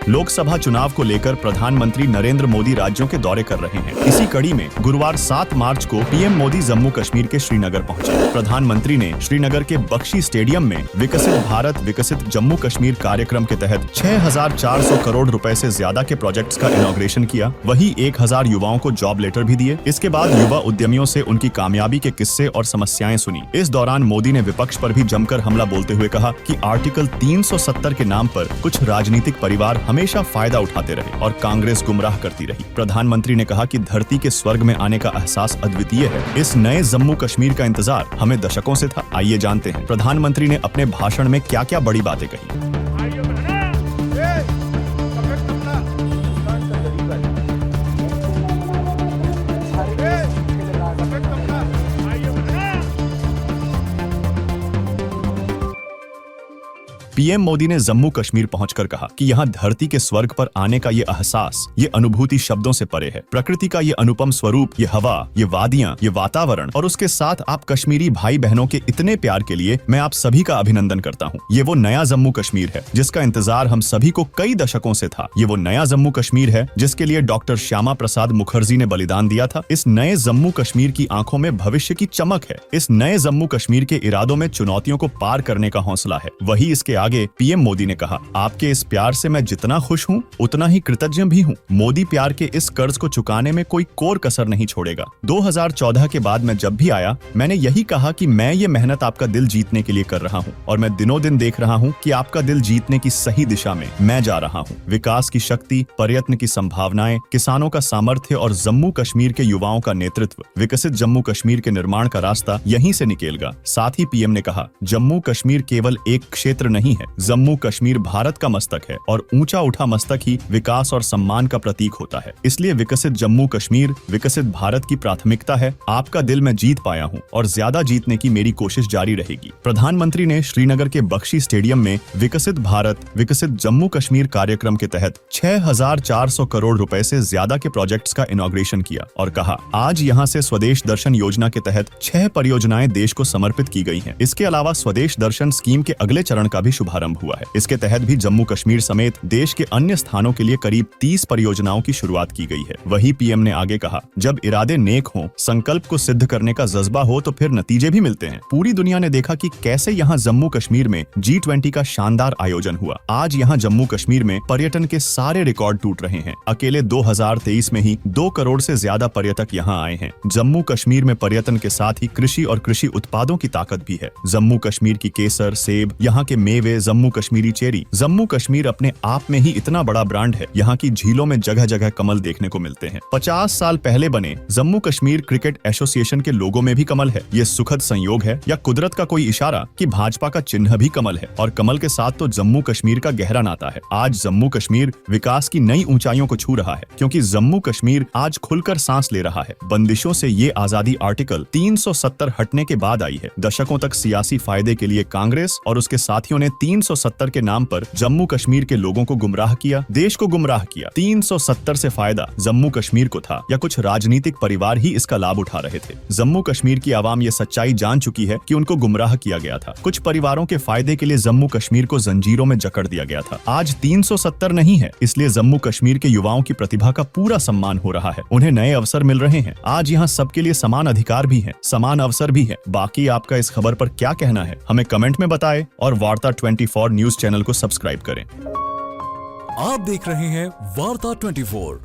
लोकसभा चुनाव को लेकर प्रधानमंत्री नरेंद्र मोदी राज्यों के दौरे कर रहे हैं। इसी कड़ी में गुरुवार 7 मार्च को पीएम मोदी जम्मू कश्मीर के श्रीनगर पहुंचे। प्रधानमंत्री ने श्रीनगर के बख्शी स्टेडियम में विकसित भारत विकसित जम्मू कश्मीर कार्यक्रम के तहत 6,400 करोड़ रुपए से ज्यादा के प्रोजेक्ट्स का इनॉग्रेशन किया। वहीं 1,000 युवाओं को जॉब लेटर भी दिए। इसके बाद युवा उद्यमियों से उनकी कामयाबी के किस्से और समस्याएं सुनी। इस दौरान मोदी ने विपक्ष पर भी जमकर हमला बोलते हुए कहा कि आर्टिकल 370 के नाम पर कुछ राजनीतिक परिवार हमेशा फायदा उठाते रहे और कांग्रेस गुमराह करती रही। प्रधानमंत्री ने कहा कि धरती के स्वर्ग में आने का एहसास अद्वितीय है। इस नए जम्मू कश्मीर का इंतजार हमें दशकों से था। आइए जानते हैं प्रधानमंत्री ने अपने भाषण में क्या क्या बड़ी बातें कही। पीएम मोदी ने जम्मू कश्मीर पहुंचकर कहा कि यहाँ धरती के स्वर्ग पर आने का ये एहसास, ये अनुभूति शब्दों से परे है। प्रकृति का ये अनुपम स्वरूप, ये हवा, ये वादियां, ये वातावरण और उसके साथ आप कश्मीरी भाई बहनों के इतने प्यार के लिए मैं आप सभी का अभिनंदन करता हूँ। ये वो नया जम्मू कश्मीर है जिसका इंतजार हम सभी को कई दशकों से था। ये वो नया जम्मू कश्मीर है जिसके लिए डॉक्टर श्यामा प्रसाद मुखर्जी ने बलिदान दिया था। इस नए जम्मू कश्मीर की आंखों में भविष्य की चमक है। इस नए जम्मू कश्मीर के इरादों में चुनौतियों को पार करने का हौसला है। वही इसके आगे पीएम मोदी ने कहा, आपके इस प्यार से मैं जितना खुश हूँ उतना ही कृतज्ञ भी हूँ। मोदी प्यार के इस कर्ज को चुकाने में कोई कोर कसर नहीं छोड़ेगा। 2014 के बाद मैं जब भी आया मैंने यही कहा कि मैं ये मेहनत आपका दिल जीतने के लिए कर रहा हूँ और मैं दिनों दिन देख रहा हूँ कि आपका दिल जीतने की सही दिशा में मैं जा रहा हूँ। विकास की शक्ति, प्रयत्न की संभावनाएं, किसानों का सामर्थ्य और जम्मू कश्मीर के युवाओं का नेतृत्व, विकसित जम्मू कश्मीर के निर्माण का रास्ता यहीं से निकलेगा। साथ ही पीएम ने कहा, जम्मू कश्मीर केवल एक क्षेत्र नहीं है, जम्मू कश्मीर भारत का मस्तक है और ऊंचा उठा मस्तक ही विकास और सम्मान का प्रतीक होता है। इसलिए विकसित जम्मू कश्मीर विकसित भारत की प्राथमिकता है। आपका दिल मैं जीत पाया हूं और ज्यादा जीतने की मेरी कोशिश जारी रहेगी। प्रधानमंत्री ने श्रीनगर के बख्शी स्टेडियम में विकसित भारत विकसित जम्मू कश्मीर कार्यक्रम के तहत 6,400 करोड़ रुपए से ज्यादा के प्रोजेक्ट्स का इनॉग्रेशन किया और कहा, आज यहां से स्वदेश दर्शन योजना के तहत 6 परियोजनाएं देश को समर्पित की गई हैं। इसके अलावा स्वदेश दर्शन स्कीम के अगले चरण का भी शुभारंभ हुआ है। इसके तहत भी जम्मू कश्मीर समेत देश के अन्य स्थानों के लिए करीब 30 परियोजनाओं की शुरुआत की गई है। वही पीएम ने आगे कहा, जब इरादे नेक हों, संकल्प को सिद्ध करने का जज्बा हो तो फिर नतीजे भी मिलते हैं। पूरी दुनिया ने देखा कि कैसे यहाँ जम्मू कश्मीर में G20 का शानदार आयोजन हुआ। आज यहाँ जम्मू कश्मीर में पर्यटन के सारे रिकॉर्ड टूट रहे हैं। अकेले 2023 में ही 2 करोड़ से ज्यादा पर्यटक यहाँ आए हैं। जम्मू कश्मीर में पर्यटन के साथ ही कृषि और कृषि उत्पादों की ताकत भी है। जम्मू कश्मीर की केसर, सेब, यहाँ के मेवे, जम्मू कश्मीरी चेरी। जम्मू कश्मीर अपने आप में ही इतना बड़ा ब्रांड है। यहाँ की झीलों में जगह जगह कमल देखने को मिलते हैं। 50 साल पहले बने जम्मू कश्मीर क्रिकेट एसोसिएशन के लोगो में भी कमल है। ये सुखद संयोग है या कुदरत का कोई इशारा कि भाजपा का चिन्ह भी कमल है और कमल के साथ तो जम्मू कश्मीर का गहरा नाता है। आज जम्मू कश्मीर विकास की नई ऊंचाइयों को छू रहा है क्योंकि जम्मू कश्मीर आज खुलकर सांस ले रहा है। बंदिशों से ये आजादी आर्टिकल 370 हटने के बाद आई है। दशकों तक सियासी फायदे के लिए कांग्रेस और उसके साथियों ने 370 के नाम पर जम्मू कश्मीर के लोगों को गुमराह किया, देश को गुमराह किया। 370 से फायदा जम्मू कश्मीर को था या कुछ राजनीतिक परिवार ही इसका लाभ उठा रहे थे। जम्मू कश्मीर की आवाम ये सच्चाई जान चुकी है कि उनको गुमराह किया गया था। कुछ परिवारों के फायदे के लिए जम्मू कश्मीर को जंजीरों में जकड़ दिया गया था। आज 370 नहीं है, इसलिए जम्मू कश्मीर के युवाओं की प्रतिभा का पूरा सम्मान हो रहा है। उन्हें नए अवसर मिल रहे हैं। आज यहाँ सबके लिए समान अधिकार भी है, समान अवसर भी है। बाकी आपका इस खबर पर क्या कहना है हमें कमेंट में बताएं और वार्ता 24 न्यूज चैनल को सब्सक्राइब करें। आप देख रहे हैं वार्ता 24।